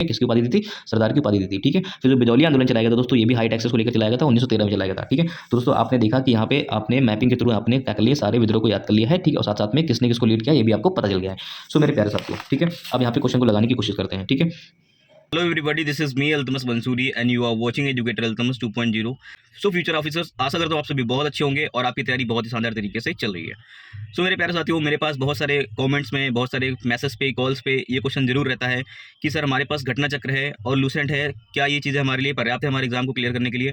किसकी उपाधि दी थी? सरदार की उपाधि दी थी। ठीक है, फिर जो बिजौली आंदोलन चलाया गया था दोस्तों, ये भी हाई टैक्सेस को लेकर चलाया गया था, 1913 में चलाया गया था। ठीक है, तो दोस्तों आपने देखा कि यहाँ पे आपने मैपिंग के थ्रू आपने क्या कर लिया, सारे विद्रोह को याद कर लिया है। ठीक है, और साथ साथ में किसने किसको लीड किया ये भी आपको पता चल गया है। सो मेरे प्यारे साथियों, ठीक है, अब यहाँ पे क्वेश्चन को लगाने की कोशिश करते हैं। ठीक है, Hello everybody, this is me Altmas Bansuri and you are watching Educator Altmas 2.0. So future officers, आशा करता हूँ आप सभी बहुत अच्छे होंगे और आपकी तैयारी बहुत ही शानदार तरीके से चल रही है। सो मेरे प्यारे साथियों, मेरे पास बहुत सारे कमेंट्स में, बहुत सारे मैसेज पे, कॉल्स पे ये क्वेश्चन जरूर रहता है कि सर हमारे पास घटना चक्र है और लूसेंट है, क्या ये चीज़ें हमारे लिए पर्याप्त है हमारे एग्जाम को क्लियर करने के लिए।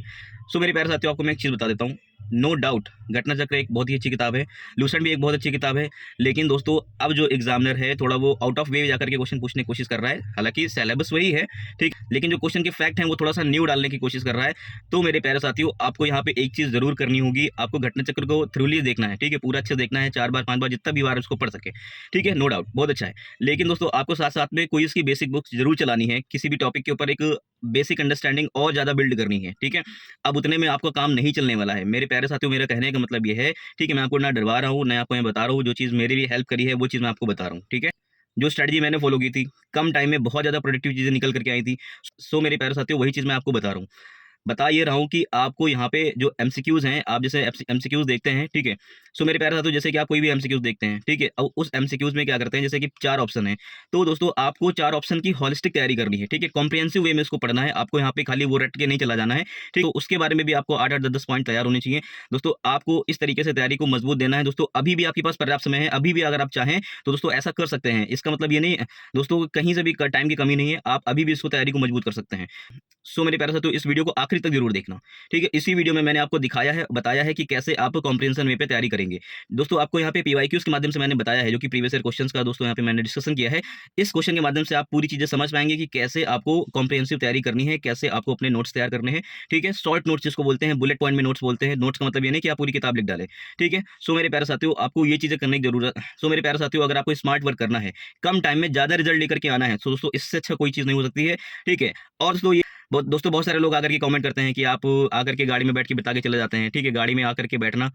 सो मेरे प्यारे साथियों, आपको मैं एक चीज़ बता देता हूँ, नो डाउट घटना चक्र एक बहुत ही अच्छी किताब है, लूसेंट भी एक बहुत अच्छी किताब है, लेकिन दोस्तों अब जो एग्जामिनर है थोड़ा वो आउट ऑफ वे जाकर के क्वेश्चन पूछने की कोशिश कर रहा है। हालांकि सिलेबस वही है, ठीक, लेकिन जो क्वेश्चन के फैक्ट हैं वो थोड़ा सा न्यू डालने की कोशिश कर रहा है। तो मेरे प्यारे साथियों, आपको यहाँ पे एक चीज़ जरूर करनी होगी, आपको घटना चक्र को थ्रूली देखना है। ठीक है, पूरा अच्छे से देखना है, 4 बार 5 बार जितना भी बार उसको पढ़ सके। ठीक है, नो डाउट बहुत अच्छा है, लेकिन दोस्तों आपको साथ साथ में क्विज की बेसिक बुक्स जरूर चलानी है, किसी भी टॉपिक के ऊपर एक बेसिक अंडरस्टैंडिंग और ज़्यादा बिल्ड करनी है। ठीक है, अब उतने में आपका काम नहीं चलने वाला है मेरे प्यारे साथियों। मेरा कहने का मतलब ये है, ठीक है, मैं आपको ना डरवा रहा हूँ, ना आपको मैं बता रहा हूँ, जो चीज़ मेरे लिए हेल्प करी है वो चीज़ मैं आपको बता रहा हूँ। ठीक है, जो स्ट्रेटजी मैंने फॉलो की थी, कम टाइम में बहुत ज़्यादा प्रोडक्टिव चीज़ें निकल करके आई थी। सो मेरे प्यारे साथियों, वही चीज़ मैं आपको बता रहा हूँ। बता ये रहा हूँ कि आपको यहाँ पे जो एमसीक्यूज हैं, आप जैसे एमसीक्यूज देखते हैं, ठीक है। सो मेरे प्यारे साथियों, जैसे कि आप कोई भी एमसीक्यूज देखते हैं, ठीक है, अब उस एमसीक्यूज में क्या करते हैं, जैसे कि 4 ऑप्शन है, तो दोस्तों आपको 4 ऑप्शन की होलिस्टिक तैयारी करनी है। ठीक है, कॉम्प्रिहेंसिव वे में इसको पढ़ना है, आपको यहाँ पे खाली वो रट के नहीं चला जाना है। ठीक, तो उसके बारे में भी आपको 8-8 10-10 पॉइंट तैयार होने चाहिए। दोस्तों आपको इस तरीके से तैयारी को मजबूत देना है। दोस्तों अभी भी आपके पास पर्याप्त समय है, अभी भी अगर आप चाहें तो दोस्तों ऐसा कर सकते हैं। इसका मतलब ये नहीं दोस्तों, कहीं से भी टाइम की कमी नहीं है, आप अभी भी इसको तैयारी को मजबूत कर सकते हैं। सो मेरे प्यारे साथियों, इस वीडियो को आखिर तक जरूर देखना। ठीक है, इसी वीडियो में मैंने आपको दिखाया है, बताया है कि कैसे आप कॉम्प्रिहेंशन वे पे तैयारी करेंगे। दोस्तों आपको यहाँ पे पीवाईक्यूज के माध्यम से मैंने बताया है, जो कि प्रीवियस ईयर क्वेश्चंस का दोस्तों यहाँ पे मैंने डिस्कशन किया है। इस क्वेश्चन के माध्यम से आप पूरी चीजें समझ पाएंगे कि कैसे आपको कॉम्प्रिहेंसिव तैयारी करनी है, कैसे आपको अपने नोट्स तैयार करने हैं। ठीक है, शॉर्ट नोट्स जिसको बोलते हैं, बुलेट पॉइंट में नोट्स बोलते हैं। नोट्स का मतलब ये नहीं कि आप पूरी किताब लिख डालें। ठीक है, सो मेरे प्यारे साथियों, आपको ये चीजें करने की जरूरत। सो मेरे प्यारे साथियों, अगर आपको स्मार्ट वर्क करना है, कम टाइम में ज्यादा रिजल्ट लेकर के आना है, तो दोस्तों इससे अच्छा कोई चीज नहीं हो सकती है। ठीक है, और दोस्तों बहुत सारे लोग आकर के कमेंट करते हैं कि आप आकर के गाड़ी में बैठ के बता के चले जाते हैं। ठीक है, गाड़ी में आकर के बैठना,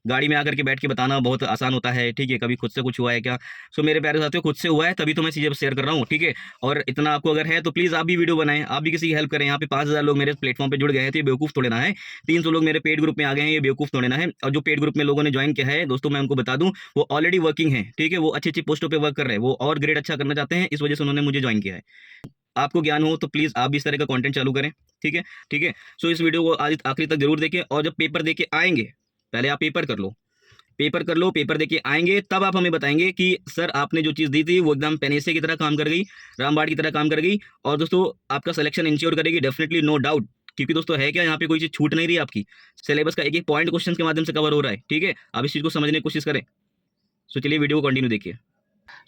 गाड़ी में आकर के बैठ के बताना बहुत आसान होता है। ठीक है, कभी खुद से कुछ हुआ है क्या? सो मेरे प्यारे साथियों, खुद से हुआ है तभी तो मैं चीज़ें शेयर कर रहा हूँ। ठीक है, और इतना आपको अगर है तो प्लीज़ आप भी वीडियो बनाएं, आप भी किसी की हेल्प करें। यहाँ पे 5000 लोग मेरे प्लेटफॉर्म पे जुड़ गए हैं, तो ये बेवकूफ़ थोड़े ना है। 300 लोग मेरे पेड ग्रुप में आ गए हैं, ये बेवकूफ़ थोड़े ना है। और जो पेड ग्रुप में लोगों ने ज्वाइन किया है दोस्तों, मैं उनको बता दूँ, वो ऑलरेडी वर्किंग है। ठीक है, वो अच्छी अच्छी पोस्टों पर वर्क कर रहे हैं, वो और ग्रेड अच्छा करना चाहते हैं, इस वजह से उन्होंने मुझे ज्वाइन किया है। आपको ज्ञान हो तो प्लीज़ आप भी इस तरह का कंटेंट चालू करें। ठीक है, ठीक है। सो इस वीडियो को आज आखिरी तक जरूर देखें, और जब पेपर दे के आएंगे, पहले आप पेपर कर लो, पेपर कर लो, पेपर देके आएंगे, तब आप हमें बताएंगे कि सर आपने जो चीज़ दी थी वो एकदम पेनेसे की तरह काम कर गई, रामबाण की तरह काम कर गई, और दोस्तों आपका सिलेक्शन इंश्योर करेगी डेफिनेटली, नो डाउट। क्योंकि दोस्तों है क्या, यहाँ पे कोई चीज़ छूट नहीं रही आपकी, सिलेबस का एक एक पॉइंट क्वेश्चन के माध्यम से कवर हो रहा है। ठीक है, आप इस चीज़ को समझने की कोशिश करें। सो चलिए वीडियो को कंटिन्यू देखिए।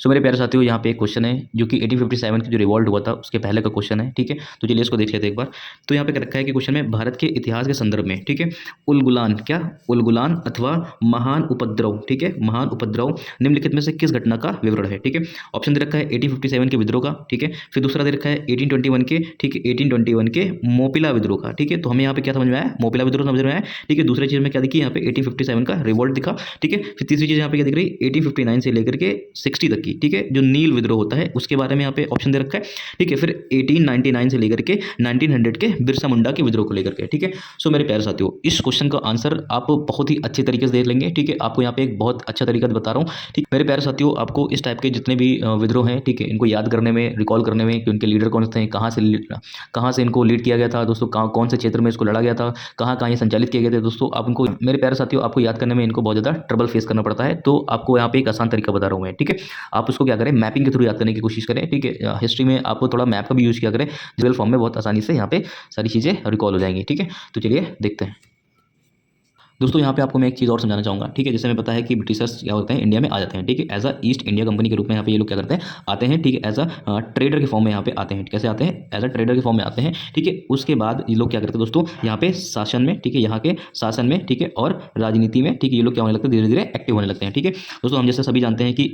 सो मेरे प्यारे साथियों, यहाँ पे एक क्वेश्चन है जो कि 1857 की जो रिवॉल्ट हुआ था उसके पहले का क्वेश्चन है। ठीक है, तो चलिए इसको देख लेते हैं एक बार। तो यहाँ पे क्या रखा है कि क्वेश्चन में भारत के इतिहास के संदर्भ में, ठीक है, उलगुलान क्या, उलगुलान अथवा महान उपद्रव, ठीक है, महान उपद्रव निम्नलिखित में से किस घटना का विवरण है। ठीक है, ऑप्शन दे रखा है 1857 के विद्रोह का, ठीक है, फिर दूसरा दे रखा है 1821 के, ठीक है, 1821 के मोपिला विद्रोह का। ठीक है, तो हमें यहाँ पे क्या समझ में आया, मोपिला विद्रोह समझ में आया। ठीक है, दूसरी चीज में क्या दिखी यहाँ पे 1857 का रिवॉल्ट दिखा। ठीक है, फिर तीसरी चीज यहाँ पे क्या दिख रही, 1859 से लेकर के 60 तक की, ठीक है, जो नील विद्रोह होता है उसके बारे में यहाँ पे ऑप्शन दे रखा है। ठीक है, फिर 1899 से लेकर के 1900 के बिरसा मुंडा के विद्रोह को लेकर के। ठीक है, सो मेरे प्यारे साथियों, इस क्वेश्चन का आंसर आप बहुत ही अच्छे तरीके से देख लेंगे। ठीक है, आपको यहाँ पे एक बहुत अच्छा तरीका बता रहा हूँ। ठीक, मेरे प्यारे साथियों, आपको इस टाइप के जितने भी विद्रोह हैं, ठीक है, इनको याद करने में, रिकॉल करने में कि उनके लीडर कौन थे, कहाँ से इनको लीड किया गया था दोस्तों, कौन से क्षेत्र में इसको लड़ा गया था, कहाँ कहाँ ये संचालित किए गए थे दोस्तों, आप इनको, मेरे प्यारे साथियों, आपको याद करने में इनको बहुत ज़्यादा ट्रबल फेस करना पड़ता है। तो आपको यहाँ पे एक आसान तरीका बता रहा हूँ मैं। ठीक है, आप उसको क्या करें, मैपिंग के थ्रू याद करने की कोशिश करें। ठीक है, हिस्ट्री में आपको थोड़ा मैप का भी यूज़ किया करें, विजुअल फॉर्म में बहुत आसानी से यहाँ पे सारी चीज़ें रिकॉल हो जाएंगी। ठीक है, तो चलिए देखते हैं दोस्तों। यहाँ पे आपको मैं एक चीज़ और समझाना चाहूँगा। ठीक है, जैसे मैं पता है कि ब्रिटिशर्स क्या होते हैं, इंडिया में आ जाते हैं। ठीक है, as a East India Company के रूप में यहाँ पे ये लोग क्या करते हैं, आते हैं। ठीक है, एज अ ट्रेडर के फॉर्म में यहाँ पे आते हैं। कैसे आते हैं, एज अ ट्रेडर के फॉर्म में आते हैं। ठीक है, उसके बाद ये लोग क्या करते हैं दोस्तों, यहाँ पे शासन में, ठीक है, यहाँ के शासन में, ठीक है, और राजनीति में, ठीक है, ये लोग क्या होने लगते हैं, धीरे धीरे एक्टिव होने लगते हैं। ठीक है, दोस्तों हम जैसे सभी जानते हैं कि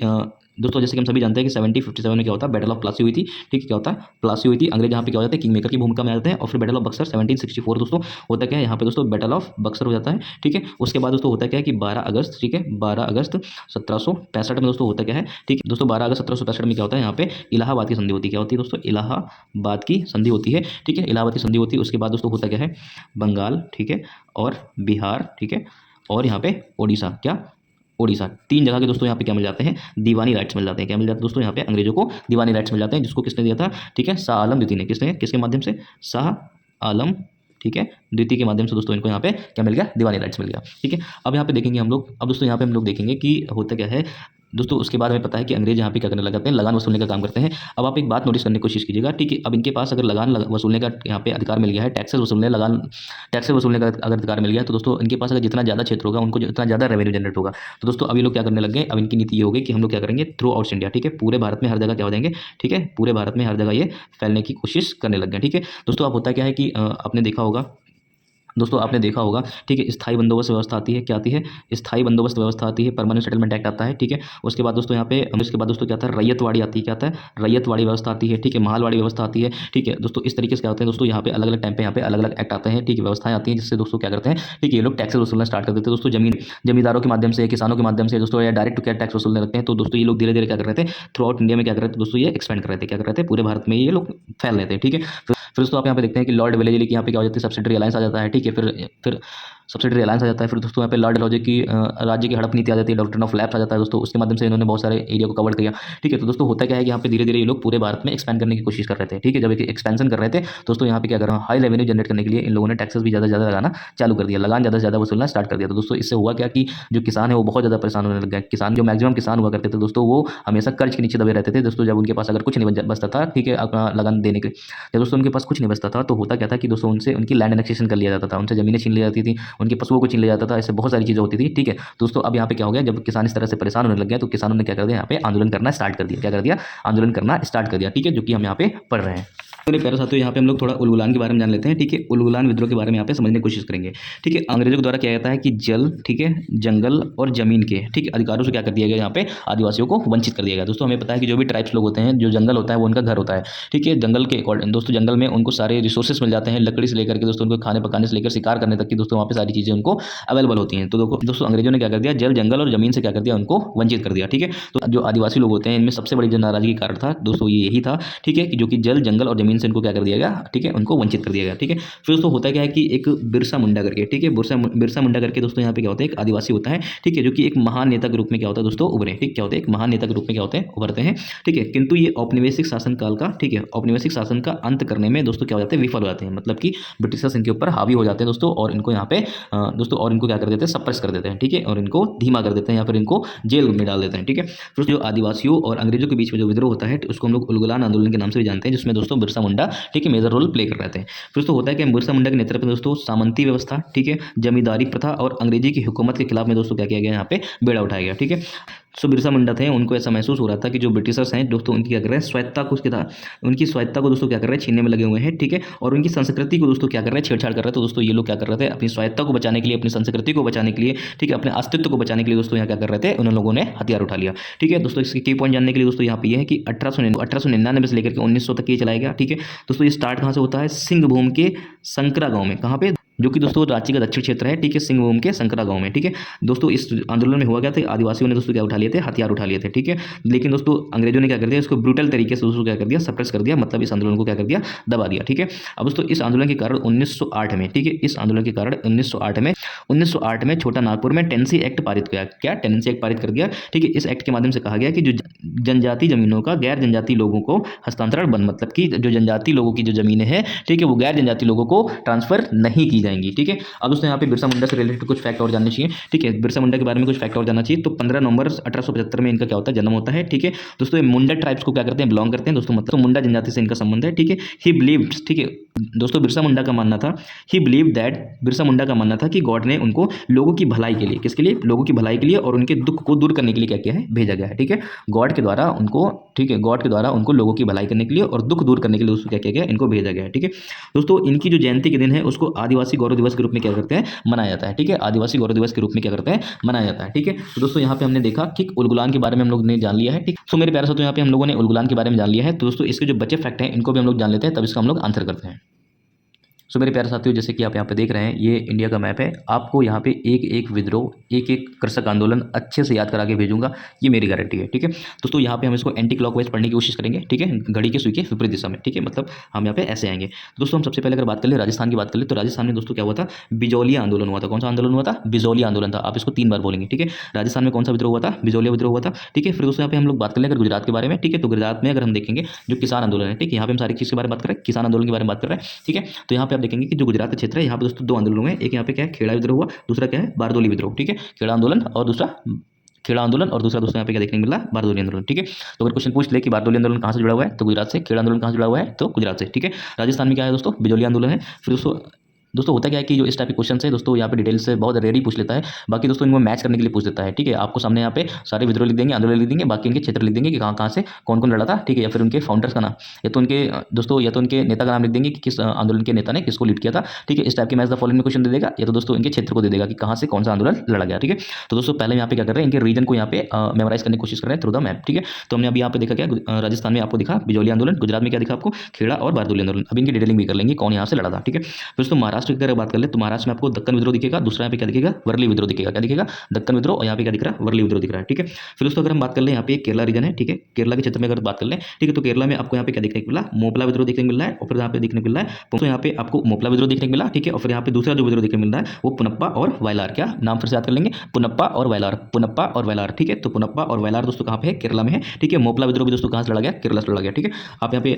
दोस्तों जैसे कि हम सभी जानते हैं कि 1757 में क्या होता है, बैटल ऑफ प्लासी हुई थी। ठीक है, क्या होता है, प्लासी हुई थी। अंग्रेज यहाँ पे क्या हो जाते हैं, किंग मेकर की भूमिका में आ जाते हैं। और फिर बैटल ऑफ बक्सर 1764 दोस्तों होता क्या है, यहाँ पे दोस्तों बैटल ऑफ बक्सर हो जाता है। ठीक है, ठीक है। उसके बाद दोस्तों होता क्या है कि 12 अगस्त, ठीक है, 12 अगस्त 1765 में दोस्तों होता क्या है, ठीक है दोस्तों, 12 अगस्त 1765 में क्या होता है, यहाँ पे इलाहाबाद की संधि होती है। क्या होती है दोस्तों? इलाहाबाद की संधि होती है, ठीक है, इलाहाबाद की संधि होती है। उसके बाद दोस्तों होता क्या है, बंगाल, ठीक है, और बिहार, ठीक है, और यहाँ पे ओडिशा, क्या, ओडिशा, 3 जगह के दोस्तों यहाँ पे क्या मिल जाते हैं, दीवानी राइट्स मिल जाते हैं। क्या मिल जाते हैं दोस्तों? यहाँ पे अंग्रेजों को दीवानी राइट्स मिल जाते हैं, जिसको किसने दिया था, ठीक है, शाह आलम द्वितीय ने। किसने, किसके माध्यम से? शाह आलम, ठीक है, द्वितीय के माध्यम से दोस्तों इनको यहाँ पे क्या मिल गया, दीवानी राइट्स मिल गया, ठीक है। अब यहाँ पे देखेंगे हम लोग, अब दोस्तों यहाँ पे हम लोग देखेंगे कि होता क्या है दोस्तों। उसके बाद हमें पता है कि अंग्रेज यहाँ पे क्या करने लगाते हैं, लगान वसूलने का काम करते हैं। अब आप एक बात नोटिस करने की कोशिश कीजिएगा, ठीक है, अब इनके पास अगर वसूलने का यहाँ पे अधिकार मिल गया है, टैक्सेस वसूलने, टैक्सेस वसूलने का अगर अधिकार मिल गया है, तो दोस्तों इनके पास अगर जितना ज़्यादा क्षेत्र होगा, उनको जितना ज़्यादा रेवेन्यू जनरेट होगा। तो दोस्तों अभी लोग क्या करने लग गए, अब इनकी नीति ये होगी कि हम लोग क्या करेंगे, थ्रू आउट इंडिया, ठीक है, पूरे भारत में हर जगह क्या हो जाएंगे, ठीक है, पूरे भारत में हर जगह ये फैलने की कोशिश करने लग गए, ठीक है। दोस्तों अब होता क्या है कि आपने देखा होगा दोस्तों, आपने देखा होगा, ठीक है, स्थायी बंदोबस्त व्यवस्था आती है। क्या आती है? स्थायी बंदोबस्त व्यवस्था आती है, परमानेंट सेटलमेंट एक्ट आता है, ठीक है। उसके बाद दोस्तों यहाँ पे, उसके बाद दोस्तों क्या आता है, रैयतवाड़ी आती है। क्या आता है? रैयतवाड़ी व्यवस्था आती है, ठीक है, मालवाड़ी व्यवस्था आती है, ठीक है दोस्तों। इस तरीके से क्या होते हैं दोस्तों, यहाँ पे अलग अलग टाइम पे यहाँ पे अलग अलग एक्ट आते हैं, ठीक है, व्यवस्थाएं आती हैं, जिससे दोस्तों क्या करते हैं, ठीक है, ये लोग टैक्सेस वसूलना स्टार्ट कर देते हैं दोस्तों। जमींदारों के माध्यम से, किसानों के माध्यम से दोस्तों, या डायरेक्ट टू कैश टैक्स वसूलने लगते हैं। तो दोस्तों ये लोग धीरे धीरे क्या कर रहे थे, थ्रू आउट इंडिया में क्या कर रहे थे दोस्तों, ये एक्सपेंड कर रहे थे। क्या कर रहे थे? पूरे भारत में ये लोग फैल रहे थे, ठीक है। फिर दोस्तों आप यहाँ पे देखते हैं कि लॉर्ड वेलेस्ली की यहाँ पे क्या हो जाती है, सब्सिडरी अलायंस आ जाता है, ठीक है। फिर सब्सिडरी अलायंस आ जाता है। फिर दोस्तों यहाँ पे लॉर्ड डलहौजी की राज्य की हड़प नीति आ जाती है, डॉक्ट्रिन ऑफ लैप्स आ जाता है दोस्तों। उसके माध्यम से इन्होंने बहुत सारे एरिया को कवर किया, ठीक है। तो दोस्तों होता क्या है कि यहाँ पे धीरे धीरे ये लोग पूरे भारत में एक्सपैंड करने की कोशिश कर रहे थे, ठीक है। जब एक्सपेंशन कर रहे थे दोस्तों, यहाँ पे क्या कर रहा है, हाई रेवेन्यू जनरेट करने के लिए इन लोगों ने टैक्सेस भी ज़्यादा ज़्यादा लगाना चालू कर दिया, लगान ज़्यादा से ज़्यादा वसूलना स्टार्ट कर दिया। तो दोस्तों इससे हुआ क्या कि जो किसान है वो बहुत ज़्यादा परेशान होने लग गए। किसान, जो मैक्सिमम किसान हुआ करते थे दोस्तों, वो हमेशा कर्ज के नीचे दबे रहते थे दोस्तों। जब उनके पास अगर कुछ नहीं बचता था, ठीक है, अपना लगान देने के लिए, जब दोस्तों उनके पास कुछ नहीं बचता था, तो होता क्या था कि दोस्तों उनसे उनकी लैंड एनेक्सेशन कर लिया जाता था, उनसे जमीनें छीन ली जाती थी, उनके पशुओं को छीन लिया जाता था, ऐसे बहुत सारी चीज़ें होती थी, ठीक है दोस्तों। अब यहाँ पे क्या हो गया, जब किसान इस तरह से परेशान होने लग गए, तो किसानों ने क्या कर दिया, यहाँ पे आंदोलन करना स्टार्ट कर दिया। क्या कर दिया? आंदोलन करना स्टार्ट कर दिया, ठीक है, जो कि हम यहाँ पे पढ़ रहे हैं। मेरे प्यारे साथियों, यहाँ पे हम लोग थोड़ा उलगुलान के बारे में जान लेते हैं, ठीक है। उलगुलान विद्रोह के बारे में यहाँ पे समझने की कोशिश करेंगे, ठीक है। अंग्रेजों के द्वारा क्या जाता है कि जल, ठीक है, जंगल और जमीन के, ठीक है, अधिकारों से क्या कर दिया गया, यहाँ पे आदिवासियों को वंचित कर दिया गया दोस्तों। हमें पता है कि जो भी ट्राइब्स लोग होते हैं, जो जंगल होता है वो उनका घर होता है, ठीक है। जंगल के दोस्तों, जंगल में उनको सारे रिसोर्सेस मिल जाते हैं, लकड़ी से लेकर के दोस्तों उनको खाने पकाने से लेकर शिकार करने तक की दोस्तों वहाँ पे सारी चीज़ें उनको अवेलेबल होती हैं। तो दोस्तों अंग्रेजों ने क्या कर दिया, जल, जंगल और जमीन से क्या कर दिया, उनको वंचित कर दिया, ठीक है। तो जो आदिवासी लोग होते हैं, इनमें सबसे बड़ी जो नाराजगी का कारण था दोस्तों ये यही था, ठीक है, कि जो कि जल, जंगल और जमीन से इनको क्या कर दिया गया, ठीक है, उनको वंचित कर दिया गया, ठीक है। फिर दोस्तों होता क्या है कि एक बिरसा मुंडा करके, ठीक है, बिरसा मुंडा करके दोस्तों यहाँ पे क्या होता है, एक आदिवासी होता है, ठीक है, जो कि एक महान नेता के रूप में क्या होता है दोस्तों उभरे, ठीक, क्या होता है, एक महान नेता के रूप में क्या होते हैं, उभरते हैं, ठीक है। किंतु ये औपनिवेशिक शासन काल का, ठीक है, औपनिवेशिक शासन का अंत करने में दोस्तों क्या हो जाते हैं, विफल हो जाते हैं। मतलब कि ब्रिटिशर्स इनके ऊपर हावी हो जाते हैं दोस्तों, और इनको यहाँ पे दोस्तों, और इनको क्या कर देते हैं, सप्रेस कर देते हैं, ठीक है, और इनको धीमा कर देते हैं, या फिर इनको जेल में डाल देते हैं, ठीक है। फिर जो आदिवासियों और अंग्रेजों के बीच में जो विद्रोह होता है, उसको हम लोग उलगुलान आंदोलन के नाम से भी जानते हैं, जिसमें दोस्तों बिरसा मुंडा, ठीक है, मेजर रोल प्ले कर रहे थे। फिर दोस्तों होता है कि बिरसा मुंडा के नेतृत्व में दोस्तों सामंती व्यवस्था, ठीक है, जमींदारी प्रथा और अंग्रेजी की हुकूमत के खिलाफ में दोस्तों क्या किया गया, यहाँ पे बेड़ा उठाया गया, ठीक है। सो बिरसा मुंडा थे, उनको ऐसा महसूस हो रहा था कि जो ब्रिटिशर्स हैं दोस्तों, उनकी क्या कर रहे हैं, स्वायत्ता को, उनकी स्वायत्ता को दोस्तों क्या कर रहे हैं, छीनने में लगे हुए हैं, ठीक है, और उनकी संस्कृति को दोस्तों क्या कर रहे हैं, छेड़छाड़ कर रहे हैं। तो दोस्तों ये लोग क्या कर रहे थे, अपनी स्वायत्ता को बचाने के लिए, अपनी संस्कृति को बचाने के लिए, ठीक है, अपने अस्तित्व को बचाने के लिए दोस्तों यहाँ क्या कर रहे थे, उन लोगों ने हथियार उठा लिया, ठीक है। दोस्तों इसके की पॉइंट जानने के लिए दोस्तों यहाँ पे ये है कि 1899 से लेकर के 1900 तक ये चलाया गया, ठीक है। दोस्तों ये स्टार्ट कहाँ से होता है, सिंहभूम के संकरा गाँव में, कहाँ पे, जो कि दोस्तों रांची का दक्षिण क्षेत्र है, ठीक है, सिंहभूम के संकरा गांव में, ठीक है। दोस्तों इस आंदोलन में हुआ क्या था, आदिवासियों ने दोस्तों क्या उठा लिए थे, हथियार उठा लिए थे, ठीक है। लेकिन दोस्तों अंग्रेजों ने क्या कर दिया, इसको ब्रूटल तरीके से दोस्तों क्या कर दिया, सप्रेस कर दिया, मतलब इस आंदोलन को क्या कर दिया, दबा दिया, ठीक है। अब दोस्तों इस आंदोलन के कारण 1908 में, ठीक है, इस आंदोलन के कारण 1908 में छोटा नागपुर में टेनेंसी एक्ट पारित किया, क्या टेनेंसी एक्ट पारित कर दिया, ठीक है। इस एक्ट के माध्यम से कहा गया कि जो जनजाति जमीनों का गैर जनजाति लोगों को हस्तांतरण बंद, मतलब कि जो जनजाति लोगों की जो जमीनें हैं, ठीक है, वो गैर जनजाति लोगों को ट्रांसफर नहीं की जाएंगी, ठीक है। अब दोस्तों यहाँ पे बिरसा मुंडा से रिलेटेड कुछ फैक्ट और जानने चाहिए, ठीक है, बिरसा मुंडा के बारे में कुछ फैक्ट और जानना चाहिए। तो 15 नवंबर 1875 में इनका क्या होता है, जन्म होता है, ठीक है। दोस्तों ये मुंडा ट्राइब्स को क्या करते हैं, बिलोंग करते हैं दोस्तों, मतलब तो मुंडा जनजाति से इनका संबंध है, ठीक है। ही बिलीव्ड, ठीक है दोस्तों, बिरसा मुंडा का मानना था, ही बिलीव दैट, बिरसा मुंडा का मानना था कि गॉड ने उनको लोगों की भलाई के लिए, किसके लिए, लोगों की भलाई के लिए और उनके दुख को दूर करने के लिए क्या किया है, भेजा गया है, ठीक है। गॉड के द्वारा उनको, ठीक है, गॉड के द्वारा उनको लोगों की भलाई करने के लिए और दुख दूर करने के लिए दोस्तों क्या किया गया, इनको भेजा गया है, ठीक है। दोस्तों इनकी जो जयंती के दिन है उसको आदिवासी गौरव दिवस के रूप में क्या करते हैं, मनाया जाता है, ठीक है, आदिवासी गौरव दिवस के रूप में क्या करते हैं, मनाया जाता है, ठीक है। तो दोस्तों यहाँ पे हमने देखा, ठीक, उलगुलान के बारे में हम लोग ने जान लिया है, ठीक। तो मेरे प्यारे साथियों यहाँ पे हम लोगों ने उलगुलान के बारे में जान लिया है। तो दोस्तों इसके जो बचे फैक्ट हैं इनको भी हम लोग जान लेते हैं, तब इसका हम लोग आंसर करते हैं। सो मेरे प्यारे साथियों, जैसे कि आप यहाँ पे देख रहे हैं, ये इंडिया का मैप है। आपको यहाँ पे एक एक विद्रोह, एक एक कृषक आंदोलन अच्छे से याद करा के भेजूंगा, ये मेरी गारंटी है। ठीक है दोस्तों, यहाँ पे हम इसको एंटी क्लॉकवाइज पढ़ने की कोशिश करेंगे। ठीक है, घड़ी के सुई के विपरीत दिशा में। ठीक है, मतलब हम यहाँ पे ऐसे आएंगे। दोस्तों हम सबसे पहले अगर बात कर ले राजस्थान की बात कर ले, तो राजस्थान में दोस्तों क्या हुआ था, बिजौलिया आंदोलन हुआ था। कौन सा आंदोलन हुआ था? बिजौलिया आंदोलन था। आप इसको 3 बार बोलेंगे। ठीक है, राजस्थान में कौन सा विद्रोह हुआ था? बिजौलिया विद्रोह हुआ था। ठीक है, फिर दोस्तों यहाँ पे हम लोग बात कर ले अगर गुजरात के बारे में। ठीक है, तो गुजरात में अगर हम देखेंगे जो किसान आंदोलन है, ठीक है, यहाँ पे हम सारी चीज़ के बारे में बात कर रहे हैं, किसान आंदोलन के बारे में बात कर रहे हैं। ठीक है, तो यहाँ पे आप देखेंगे कि जो गुजरात का क्षेत्र है, यहाँ पे दोस्तों 2 आंदोलन हुए। एक यहाँ पे क्या है, खेड़ा विद्रोह हुआ, दूसरा क्या है, बारदोली विद्रोह। ठीक है, खेड़ा आंदोलन और दूसरा खेड़ा आंदोलन, और दूसरा दोस्तों यहाँ पे क्या देखने को मिला, बारदोली आंदोलन। ठीक है, तो अगर क्वेश्चन पूछ ले कि बारदोली आंदोलन कहाँ से जुड़ा हुआ है, तो गुजरात से। खेड़ा आंदोलन कहाँ से जुड़ा हुआ है, तो गुजरात से। ठीक है, राजस्थान में क्या है दोस्तों, बिजौलिया आंदोलन है। फिर दोस्तों होता क्या है कि जो इस टाइप के क्वेश्चन है दोस्तों, यहाँ पे डिटेल से बहुत रेयर ही पूछ लेता है। बाकी दोस्तों इनको मैच करने के लिए पूछ देता है। ठीक है, आपको सामने यहाँ पे सारे विद्रोह लिख देंगे, आंदोलन लिख देंगे, बाकी इनके क्षेत्र लिख देंगे कि कहाँ कहाँ से कौन कौन लड़ा था। ठीक है, या फिर उनके फाउंडर्स का नाम, या तो उनके दोस्तों या तो उनके नेता का नाम लिख देंगे कि किस आंदोलन के नेता ने किसको लीड किया था। ठीक है, इस टाइप के मैच द फॉलोइंग में क्वेश्चन दे देगा, या तो दोस्तों इनके क्षेत्र को दे देगा कि कहाँ से कौन सा आंदोलन लड़ा गया। ठीक है, तो दोस्तों पहले यहाँ पे क्या कर रहे हैं, इनके रीजन को यहाँ पे मेमोराइज करने की कोशिश कर रहे हैं थ्रू द मैप। ठीक है, तो हमने अभी यहाँ पे देखा क्या, राजस्थान में आपको दिखा बिजौलिया आंदोलन, गुजरात में क्या दिखा आपको, खेड़ा और बारदोली आंदोलन। अब इनकी डिटेलिंग भी कर लेंगे कौन यहाँ से लड़ा था। ठीक है, फिर दोस्तों महाराष्ट्र की अगर बात कर ले, तो महाराष्ट्र में आपको दक्कन विद्रोह दिखेगा, दूसरा यहाँ पे क्या दिखेगा, वर्ली विद्रोह दिखेगा। क्या दिखेगा, दक्कन विद्रोह, और यहाँ पे क्या दिख रहा है, वर्ली विद्रोह दिख रहा है। ठीक है, फिर दोस्तों अगर हम बात कर ले, यहाँ पे केरला रीजन है। ठीक है, केरला के क्षेत्र में अगर बात कर ले, ठीक है, तो केरला में आपको यहाँ पे क्या देखने को मिला, मोपला विद्रोह देखने को मिल रहा है, और फिर यहाँ पे देखने को मिल रहा है, तो यहाँ पे आपको मोपला विद्रोह देखने को मिला। ठीक है, और फिर यहाँ पे दूसरा जो विद्रोह देखने को मिल रहा है वो पुनप्पा और वायलार। क्या नाम फिर से याद कर लेंगे, पुनप्पा और वायलार, पुनप्पा और वायलार। ठीक है, तो पुनप्पा और वायलार दोस्तों कहाँ पे है, केरला में है। ठीक है, मोपला विद्रोह भी दोस्तों कहाँ से लड़ा गया, केरला से लड़ा गया। ठीक है, आप यहाँ पे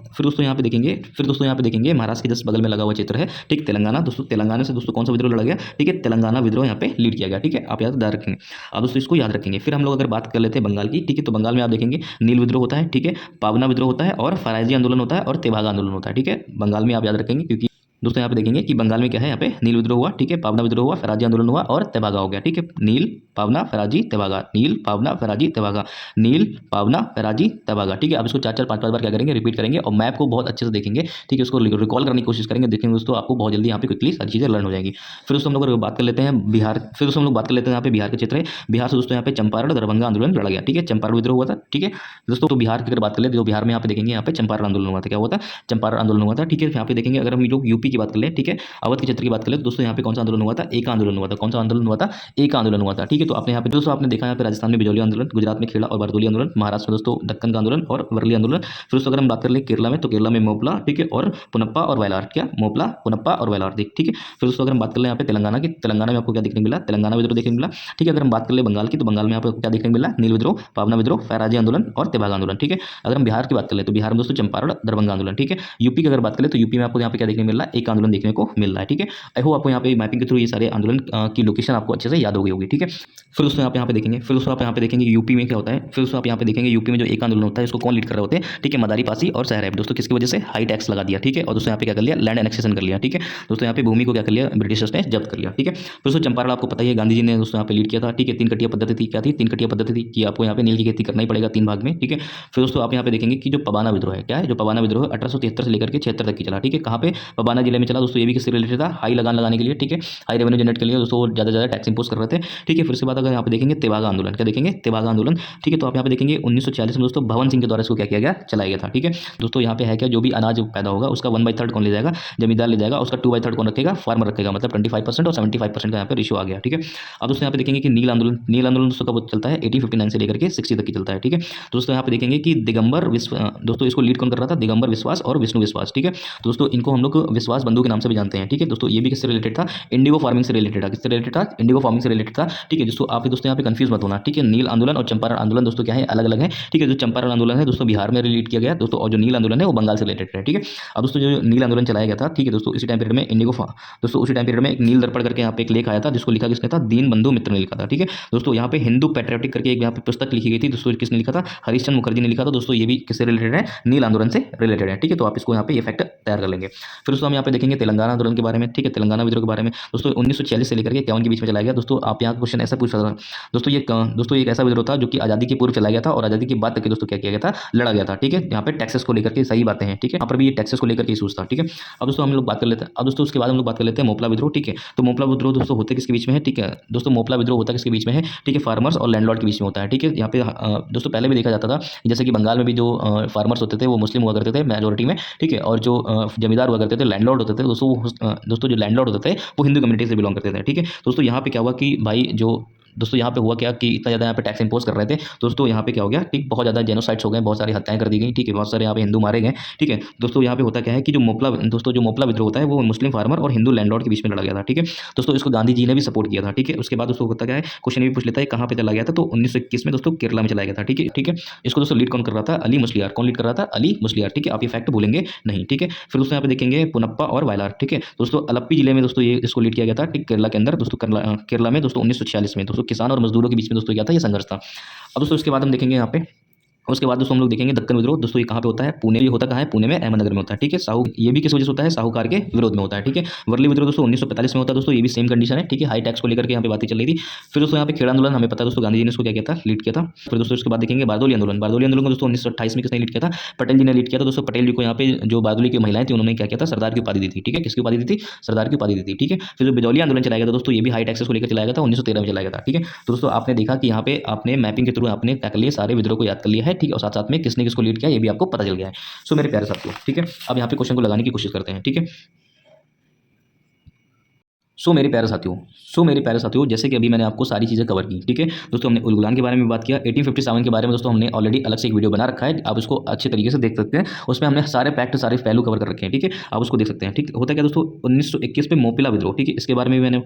फिर दोस्तों यहाँ पे देखेंगे, महाराष्ट्र के जस्ट बगल में लगा हुआ क्षेत्र है, ठीक, तेलंगाना। दोस्तों तेलंगाना से दोस्तों कौन सा विद्रोह लड़ा गया, ठीक है, तेलंगाना विद्रोह यहाँ पे लीड किया गया। ठीक है, आप याद रखेंगे, आप दोस्तों इसको याद रखेंगे। फिर हम लोग अगर बात कर लेते हैं बंगाल की। ठीक है, तो बंगाल में आप देखेंगे नील विद्रोह होता है। ठीक है, पावना विद्रोह होता है, और फराइजी आंदोलन होता है, और तेभागा आंदोलन होता है। ठीक है, बंगाल में आप याद रखेंगे, क्योंकि दोस्तों यहाँ पे देखेंगे कि बंगाल में क्या है, यहाँ पे नील विद्रोह हुआ। ठीक है, पावना विद्रोह हुआ, फराजी आंदोलन हुआ, और तेभागा हो गया। ठीक है, नील पावना फराजी तेभागा, नील पावना फराजी तेभागा, नील पावना फराजी तेभागा। ठीक है, आप इसको 4-4 5-5 बार क्या करेंगे, रिपीट करेंगे, और मैप को बहुत अच्छे से देखेंगे। ठीक है, उसको रिकॉल करने की कोशिश करेंगे, देखेंगे दोस्तों आपको बहुत जल्दी यहाँ पे क्विकली सारी चीज़ें लर्न हो जाएंगी। फिर दोस्तों हम लोग बात कर लेते हैं बिहार। फिर दोस्तों हम लोग बात कर लेते हैं यहाँ पे बिहार के क्षेत्र है। बिहार से दोस्तों यहाँ पे चंपारण दरभंगा आंदोलन लड़ा गया। ठीक है, चंपारण विद्रोह हुआ था। ठीक है दोस्तों, तो बिहार की अगर बात कर ले, तो बिहार में यहाँ पे देखेंगे, यहाँ पे चंपारण आंदोलन हुआ था। क्या हुआ था, चंपारण आंदोलन हुआ था। ठीक है, यहाँ पे देखेंगे अगर हम लोग यूपी की बात कर ले, ठीक है, अवध के क्षेत्र की बात करें, तो दोस्तों यहाँ पे कौन सा आंदोलन हुआ था, एक आंदोलन हुआ था। कौन सा आंदोलन हुआ था, एक आंदोलन हुआ था। ठीक है, तो आपने यहाँ पे दोस्तों आपने देखा यहाँ पे राजस्थान में बिजौलिया आंदोलन, गुजरात में खेड़ा और बारदोली आंदोलन, महाराष्ट्र में दोस्तों दक्कन का आंदोलन और वर्ली आंदोलन। फिर दोस्तों अगर हम बात कर ले केरला में, तो केरला में मोपला, ठीक है, और पुनप्पा और वायलार। क्या, मोपला, पुनप्पा और वायलार, ठीक है। फिर दोस्तों अगर हम बात कर ले यहाँ पे तेलंगाना की, तेलंगाना में आपको क्या देखने को मिला, तेलंगाना विद्रोह देखने को मिला। ठीक है, अगर हम बात कर ले बंगाल की, तो बंगाल में आपको क्या देखने को मिला, नील विद्रोह, पावना विद्रोह, फैराजी आंदोलन और तेभागा आंदोलन। ठीक है, अगर हम बिहार की बात कर ले, तो बिहार में दोस्तों चंपारण दरभंगा आंदोलन। ठीक है, यूपी की अगर बात करें, तो यूपी में आपको यहाँ पे क्या देखने को मिल रहा है, एक आंदोलन देखने को मिल रहा है। ठीक है, आई होप आपको यहाँ पे मैपिंग के थ्रू ये सारे आंदोलन की लोकेशन आपको अच्छे से याद हो गई होगी। ठीक है, फिर दोस्तों आप यहाँ पे देखेंगे, फिर दोस्तों आप यहाँ पे देखेंगे यूपी में क्या होता है। फिर दोस्तों आप यहाँ पे देखेंगे यूपी में जो एक आंदोलन होता है, इसको कौन लीड कर रहे होते हैं, ठीक है, मदारी पासी और सहरैब। दोस्तों किसकी वजह से, हाई टैक्स लगा दिया। ठीक है, और दोस्तों यहाँ पे क्या कर लिया, लैंड एनेक्सेशन कर लिया। ठीक है, दोस्तों यहाँ पे भूमि को क्या कर लिया, ब्रिटिशर्स ने जब्त कर लिया। ठीक है, फिर दोस्तों चंपारण आपको पता ही है, गांधी जी ने दोस्तों यहाँ पे लीड किया था। ठीक है, 3 कटिया पद्धति थी। क्या थी, 3 कटिया पद्धति थी कि आपको यहाँ पे नील की खेती करना ही पड़ेगा 3 भाग में। ठीक है, फिर दोस्तों आप यहाँ पे देखेंगे कि जो पबाना विद्रोह है, क्या है, जो पबाना विद्रोह 1873 से लेकर के 76 तक की चला। ठीक है, कहाँ पे, पबाना जिले में चला। दोस्तों ये भी किससे रिलेटेड था, हाई लगान लगाने के लिए। ठीक है, हाई रेवेन्यू जनरेट के लिए दोस्तों ज़्यादा टैक्स इंपोज कर रहे थे। ठीक है, फिर उसके बाद अगर यहाँ पे देखेंगे तेभागा आंदोलन, क्या देखेंगे, तेभागा आंदोलन। ठीक है, तो आप यहाँ पे देखेंगे 1940 में दोस्तों भवन सिंह के द्वारा इसको क्या किया गया, चलाया गया था। ठीक है दोस्तों, यहाँ पे है क्या, जो भी अनाज पैदा होगा उसका 1/3 कौन ले जाएगा, जमींदार ले जाएगा, उसका 2/3 कौन रखेगा, फार्मर रखेगा, मतलब 25% और 75% का यहाँ पे रेशियो आ गया। ठीक है, अब दोस्तों यहाँ पे देखेंगे कि नील आंदोलन, नील आंदोलन दोस्तों कब चलता है, 1859 से लेकर के 60 तक की चलता है। ठीक है, दोस्तों यहाँ पे देखेंगे कि दिगंबर दोस्तों इसको लीड कौन कर रहा था, दिगंबर विश्वास और विष्णु विश्वास। ठीक है, दोस्तों इनको हम लोग विश्वास बंधु के नाम से भी जानते हैं। ठीक है दोस्तों, ये भी किससे रिलेटेड था, इंडिगो फार्मिंग से रिलेटेड था। किससे रिलेटेड था, इंडिगो फार्मिंग से रिलेटेड था। ठीक है दोस्तों, आप दोस्तों यहाँ पे कंफ्यूज मत होना। ठीक है, नील आंदोलन और चंपारण आंदोलन दोस्तों क्या है, अलग अलग है। ठीक है, जो चंपारण आंदोलन है दोस्तों बिहार में रिलेट किया गया दोस्तों, और जो नील आंदोलन है वो बंगाल से रिलेटेड है। ठीक है, अब दोस्तों जो नील आंदोलन चलाया गया था, ठीक है दोस्तों, इसी टाइम पीरियड में दोस्तों उसी टाइम पीरियड में एक नील दर्पण करके यहाँ पे एक लेख आया था, जिसको लिखा किसने था, दीन बंधु मित्र ने लिखा था। ठीक है दोस्तों, यहाँ पे हिंदू पैट्रियोटिक करके एक यहाँ पे पुस्तक लिखी गई थी दोस्तों, किसने लिखा था, हरीशचंद्र मुखर्जी ने लिखा था। दोस्तों ये भी किससे रिलेटेड है, नील आंदोलन से रिलेटेड है। ठीक है, तो आप इसको यहाँ पे ये फैक्ट तैयार कर लेंगे। फिर दोस्तों हम यहाँ पे देखेंगे तेलंगाना आंदोलन के बारे में। ठीक है, तेलंगाना विद्रोह के बारे में दोस्तों 1946 से लेकर के 51 के बीच में चलाया गया। दोस्तों आप यहाँ क्वेश्चन ऐसा पूछा था दोस्तों। दोस्तों एक ऐसा विद्रोह था जो कि आज़ादी के पूर्व चला गया था और आज़ादी के बाद तक दोस्तों क्या किया गया था, लड़ा गया था। ठीक है, यहाँ पे टैक्सेस को लेकर के सही बातें हैं। ठीक है, यहाँ पर भी ये टैक्सेस को लेकर के इशूज था। ठीक है, अब दोस्तों हम लोग बात कर लेते हैं। अब दोस्तों उसके बाद हम लोग बात कर लेते हैं मोपला विद्रोह। ठीक है, तो मोपला विद्रोह दोस्तों होते किसके बीच में है? ठीक है दोस्तों, मोपला विद्रोह होता किसके बीच में है? ठीक है, फार्मर्स और लैंडलॉर्ड के बीच में होता है। ठीक है, यहाँ पे दोस्तों पहले भी देखा जाता था जैसे कि बंगाल में भी जो फार्मर्स होते थे वो मुस्लिम हुआ करते थे मेजोरिटी में। ठीक है, और जो जमींदार हुआ करते थे, लैंडलॉर्ड होते थे दोस्तों, दोस्तों जो लैंडलॉर्ड होते थे वो हिंदू कम्युनिटी से बिलोंग करते थे। ठीक है, दोस्तों यहाँ पे क्या हुआ कि भाई जो दोस्तों यहाँ पे हुआ क्या कि इतना ज़्यादा यहाँ पे टैक्स इंपोज कर रहे थे दोस्तों, यहाँ पे क्या हो गया, ठीक बहुत ज़्यादा जेनोसाइड्स हो गए, बहुत सारी हत्याएं कर दी गई। ठीक है, बहुत सारे यहाँ पे हिंदू मारे गए। ठीक है दोस्तों, यहाँ पे होता क्या है कि जो मोपला विद्रोह होता है वो मुस्लिम फार्मर और हिंदू लैंडलॉर्ड के बीच में लड़ा गया था। ठीक है दोस्तों, इसको गांधी जी ने भी सपोर्ट किया था। ठीक है, उसके बाद दोस्तों होता क्या है, क्वेश्चन भी पूछ लेता है कहाँ पे चला गया था, तो 1921 में दोस्तों केरला में चला गया था। ठीक है, ठीक है, इसको दोस्तों लीड कौन कर रहा था? अली मुस्लियार। कौन लीड कर रहा था? अली मुस्लियार। ठीक है, आप ये फैक्ट भूलेंगे नहीं। ठीक है, फिर दोस्तों यहाँ पे देखेंगे पुनप्पा और वायलार। ठीक है दोस्तों, अलप्पी जिले में दोस्तों ये इसको लीड किया गया था। ठीक, केरला के अंदर दोस्तों, केरला में दोस्तों 1946 में दोस्तों किसान और मजदूरों के बीच में दोस्तों क्या था, ये संघर्ष था। अब दोस्तों उसके बाद हम देखेंगे यहाँ पे, उसके बाद दोस्तों हम लोग देखेंगे दक्कन विद्रोह। दोस्तों ये कहाँ पे होता है? पुणे। ये होता कहाँ है? पुणे में, अहमदनगर में होता है। ठीक है, ये भी किस वजह से होता है? साहूकार के विरोध में होता है। ठीक है, वर्ली विद्रोह दोस्तों 1945 में होता है। दोस्तों ये भी सेम कंडीशन है। ठीक है, हाई टैक्स को लेकर के यहाँ पे बातें चल रही थी। फिर दोस्तों यहाँ पे खेड़ा आंदोलन, हमें पता है दोस्तों गांधी जी ने इसको क्या किया था, लीड किया था। फिर दोस्तों उसके बाद देखेंगे बारदोली आंदोलन। बारदोली आंदोलन को दोस्तों 1928 में किसने लीड किया था? पटेल जी ने लीड किया था। दोस्तों पटेल जी को यहाँ पे जो बारदोली की महिलाएं थी उन्होंने क्या किया था, सरदार की उपाधि दी थी। ठीक है, किसकी उपाधि दी थी? सरदार की उपाधि दी थी। ठीक है, फिर जो बिजौली आंदोलन चलाया गया था दोस्तों, ये भी हाई टैक्सेस को लेकर चलाया गया था, 1913 में चलाया गया था। ठीक है, तो दोस्तों आपने देखा कि यहाँ पे आपने मैपिंग के थ्रू आपने क्या कर लिया, सारे विद्रोह को याद कर लिया है। ठीक है, और साथ साथ में किसने किसको लीड किया ये भी आपको पता चल गया है। सो मेरे प्यारे साथियों, ठीक है, अब यहाँ पे क्वेश्चन को लगाने की कोशिश करते हैं। ठीक है, सो मेरे प्यारे साथियों, जैसे कि अभी मैंने आपको सारी चीज़ें कवर की। ठीक है दोस्तों, हमने उल गुलान के बारे में बात किया, 1857 के बारे में दोस्तों हमने ऑलरेडी अलग से एक वीडियो बना रखा है, आप उसको अच्छे तरीके से देख सकते हैं। उसमें हमने सारे फैक्ट, सारे पहलू कवर कर रखे हैं। ठीक है, आप उसको देख सकते हैं। ठीक, होता क्या दोस्तों, 1921 पे मोपिला विद्रोह। ठीक है, इसके बारे में भी मैंने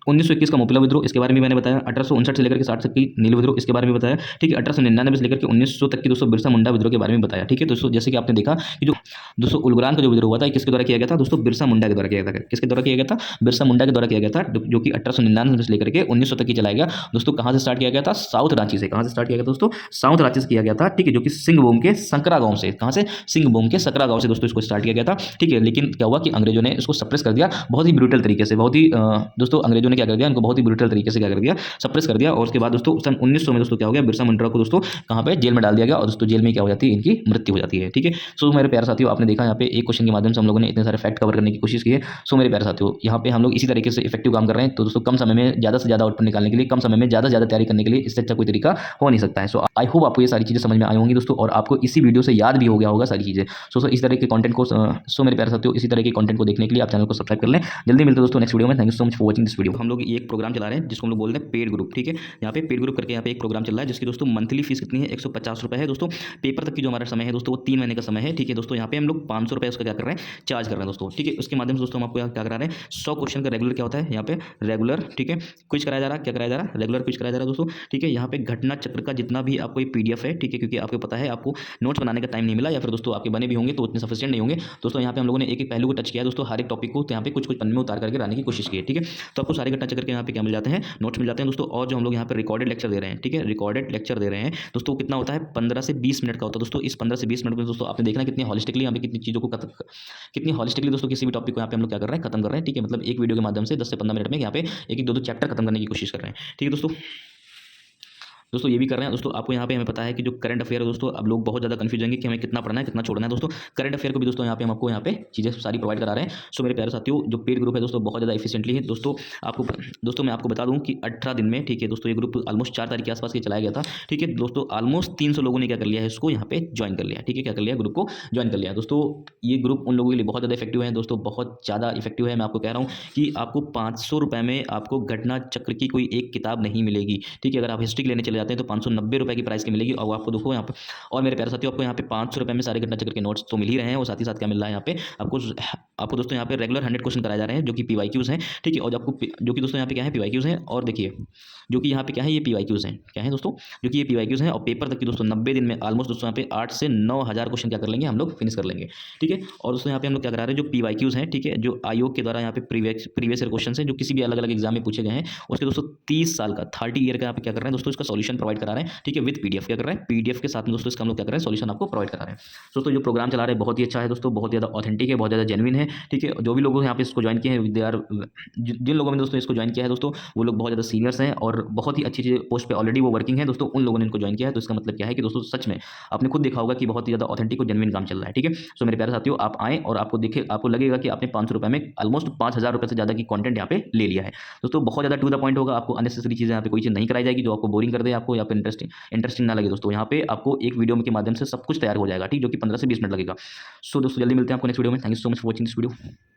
1921 का मोपिला विद्रोह, इसके बारे में मैंने बताया। 1859 से लेकर के 60 तक की नील विद्रोह, इसके बारे में बताया। ठीक है, 1899 से लेकर के 1900 तक की दोस्तों बिरसा मुंडा विद्रोह के बारे में बताया। ठीक है दोस्तों, जैसे कि आपने देखा कि जो दोस्तों उलगुलान का जो विद्रोह हुआ था, किसके द्वारा किया गया था दोस्तों? बिरसा मुंडा के द्वारा किया गया था। किसके द्वारा किया गया था? बिरसा मुंडा के द्वारा किया गया था, जो कि 1899 से लेकर के 1900 तक की चलाया गया। दोस्तों कहाँ से स्टार्ट किया गया था? साउथ रांची से। कहाँ से स्टार्ट किया गया दोस्तों? साउथ रांची से किया गया था। ठीक है, जो कि सिंहभूम के संकरा गांव से, कहाँ से? सिंहभूम के सकरा गांव से दोस्तों इसको स्टार्ट किया गया था। ठीक है, लेकिन क्या हुआ कि अंग्रेजों ने इसको सप्रेस कर दिया बहुत ही ब्रूटल तरीके से। बहुत ही दोस्तों अंग्रेजों ने क्या कर दिया, इनको बहुत ही ब्रूटल तरीके से क्या कर दिया, सप्रेस कर दिया। और उसके बाद दोस्तों सन 1900 में दोस्तों क्या हो गया, बिरसा मुंडा को दोस्तों कहाँ पे, जेल में डाल दिया गया। और दोस्तों जेल में क्या हो जाती है, इनकी मृत्यु हो जाती है। ठीक है, सो मेरे प्यारे साथियों, आपने देखा यहाँ पे एक क्वेश्चन के माध्यम से हम लोगों ने इतने सारे फैक्ट कवर करने की कोशिश की है। सो मेरे प्यारे साथियों, यहाँ पे हम लोग इसी तरीके से इफेक्टिव काम कर रहे हैं। तो दोस्तों कम समय में ज़्यादा से ज़्यादा आउटपुट निकालने के लिए, कम समय में ज़्यादा से ज़्यादा तैयारी करने के लिए इससे अच्छा कोई तरीका हो नहीं सकता है। सो आई होप आपको ये सारी चीज़ें समझ में आई होंगी दोस्तों, और आपको इसी वीडियो से याद भी हो गया होगा सारी चीज़ें। सो इस तरह के कंटेंट को, सो मेरे प्यारे साथियों, इसी तरह के कंटेंट को देखने के लिए आप चैनल को सब्सक्राइब कर लें। जल्दी मिलते हैं दोस्तों नेक्स्ट वीडियो में। Thank you so much for watching this video. हम लोग ये एक प्रोग्राम चला रहे हैं जिसको हम लोग बोलते हैं पेड ग्रुप। ठीक है, यहाँ पे पेड ग्रुप करके यहाँ पे एक प्रोग्राम चल रहा है जिसकी दोस्तों मंथली फीस कितनी है, 150 रुपये है दोस्तों। पेपर तक की जो हमारा समय है दोस्तों वो 3 महीने का समय है। ठीक है दोस्तों, यहाँ पे हम लोग 500 रुपये उसका क्या कर रहे हैं, चार्ज कर रहे हैं दोस्तों। ठीक है, उसके माध्यम से दोस्तों हम आपको क्या करा रहे हैं, 100 क्वेश्चन का रेगुलर क्या होता है यहाँ पे, रेगुलर, ठीक है, क्विज कराया जा रहा है। क्या कराया जा रहा है? रेगुलर क्विज कराया जा रहा है दोस्तों। ठीक है, यहाँ पे घटना चक्र का जितना भी आपको PDF है, ठीक है, क्योंकि आपको पता है आपको नोट्स बनाने का टाइम नहीं मिला, या फिर दोस्तों आपके बने भी होंगे तो उतने सफिशिएंट नहीं होंगे दोस्तों। यहाँ पे हम लोगों ने एक एक पहलू को टच किया दोस्तों, हर एक टॉपिक को, तो यहाँ पे कुछ कुछ पन्ने में उतार करके लाने की कोशिश की है। ठीक है, तो आपको सारे घटना चक्र के यहाँ पे क्या मिल जाते हैं, नोट्स मिल जाते हैं दोस्तों। और जो हम लोग यहाँ पे रिकॉर्डेड लेक्चर दे रहे हैं, ठीक है, रिकॉर्डेड लेक्चर दे रहे हैं दोस्तों, कितना होता है, 15 से 20 मिनट का होता है दोस्तों। इस 15 से 20 मिनट में दोस्तों आपने देखना कितनी हॉलिस्टिकली यहाँ पे कितनी चीज़ों को कितनी हॉलिस्टिकली दोस्तों किसी भी टॉपिक को यहाँ पे हम लोग क्या कर रहे हैं, खत्म कर रहे हैं। ठीक है, मतलब एक वीडियो के माध्यम से 10 से 15 मिनट में यहाँ पे एक एक दो चैप्टर खत्म करने की कोशिश कर रहे हैं। ठीक है दोस्तों ये भी कर रहे हैं दोस्तों। आपको यहाँ पे हमें पता है कि जो करंट अफेयर है दोस्तों, अब लोग बहुत ज़्यादा कंफ्यूज होंगे कि हमें कितना पढ़ना है, कितना छोड़ना है दोस्तों। करंट अफेयर को भी दोस्तों यहाँ पे हम आपको यहाँ पे चीज़ें सारी प्रोवाइड करा रहे हैं। सो मेरे प्यारे साथियों, जो पेड ग्रुप है दोस्तों बहुत ज़्यादा एफिशिएंटली है दोस्तों। मैं आपको बता दूँ कि 18 दिन में, ठीक है दोस्तों, ये ग्रुप ऑलमोस्ट 4 तारीख के आसपास के चलाया गया था। ठीक है दोस्तों, ऑलमोस्ट 300 लोगों ने क्या कर लिया है, इसको यहाँ पे ज्वाइन कर लिया। ठीक है, क्या कर लिया, ग्रुप को ज्वाइन कर लिया दोस्तों। ये ग्रुप उन लोगों के लिए बहुत ज़्यादा इफेक्टिव है दोस्तों, बहुत ज़्यादा इफेक्टिव है। मैं आपको कह रहा हूँ कि आपको 500 रुपये में आपको घटना चक्र की कोई एक किताब नहीं मिलेगी। ठीक है, अगर आप हिस्ट्री लेने चले जाते हैं तो 590 रुपये की प्राइस की मिलेगी। और आपको देखो यहाँ पे, और मेरे प्यारे साथियों, आपको यहाँ पे 500 रुपये में सारे घटना चक्र के नोट्स तो मिल ही रहे हैं, और साथ ही साथ क्या मिल रहा है यहाँ पे आपको दोस्तों, यहाँ पे रेगुलर 100 क्वेश्चन कराए जा रहे हैं जो कि PYQs हैं। ठीक है, और आपको जो कि दोस्तों यहाँ पे क्या है, PYQs हैं। और देखिए जो कि यहाँ पे क्या है, ये PYQs हैं, क्या है दोस्तों, जो कि ये PYQs हैं। और पेपर तक की दोस्तों 90 दिन में ऑलमोस्ट दोस्तों यहाँ पे 8 से 9,000 क्वेश्चन क्या कर लेंगे, हम लोग फिनिश कर लेंगे। ठीक है, और दोस्तों यहाँ पे हम लोग क्या करा रहे हैं, जो PYQs हैं, ठीक है, जो आयोग के द्वारा यहाँ पे प्रीवियस ईयर क्वेश्चन है जो किसी भी अलग अलग एग्जाम में पूछे गए हैं, उसके दोस्तों 30 साल का 30 ईयर का यहाँ पे क्या कर रहे हैं दोस्तों, इसका सॉल्यूशन सॉल्यूशन प्रोवाइड करा रहे हैं, ठीक है, विद पीडीएफ। क्या कर रहे हैं, पीडीएफ के साथ में दोस्तों इसका हम लोग क्या कर रहे हैं, सॉल्यूशन आपको प्रोवाइड करा रहे हैं। दोस्तों जो प्रोग्राम चला रहे हैं बहुत ही अच्छा है दोस्तों, बहुत ज़्यादा ऑथेंटिक है, बहुत ज़्यादा जेन्युइन है, ठीक है। जो भी लोग यहाँ पे इसको ज्वाइन किए हैं, दे आर, जिन लोगों ने दोस्तों इसको ज्वाइन किया है दोस्तों, वो लोग बहुत ज़्यादा सीनियर्स हैं और बहुत ही अच्छी पोस्ट पे ऑलरेडी वो वर्किंग है दोस्तों, उन लोगों ने इनको ज्वाइन किया है। तो इसका मतलब क्या है कि दोस्तों सच में आपने खुद देखा होगा कि बहुत ही ज़्यादा ऑथेंटिक और जेन्युइन काम चल रहा है, ठीक है। सो मेरे प्यारे साथियों, आप आएँ और आपको देखे, आपको लगेगा कि आपने 500 रुपये में ऑलमोस्ट 5000 रुपये से ज़्यादा की कंटेंट यहाँ पे ले लिया है दोस्तों। बहुत ज़्यादा टू द पॉइंट होगा, आपको अननेसेसरी चीज़ें यहाँ पे कोई चीज़ नहीं कराई जाएगी जो आपको बोरिंग कर दे, आपको यहाँ पे इंटरेस्टिंग ना लगे दोस्तों। यहाँ पे आपको एक वीडियो के माध्यम से सब कुछ तैयार हो जाएगा, ठीक, जो कि 15 से 20 मिनट लगेगा। सो दोस्तों जल्दी मिलते हैं आपको नेक्स्ट वीडियो में। Thank you so much for watching this video.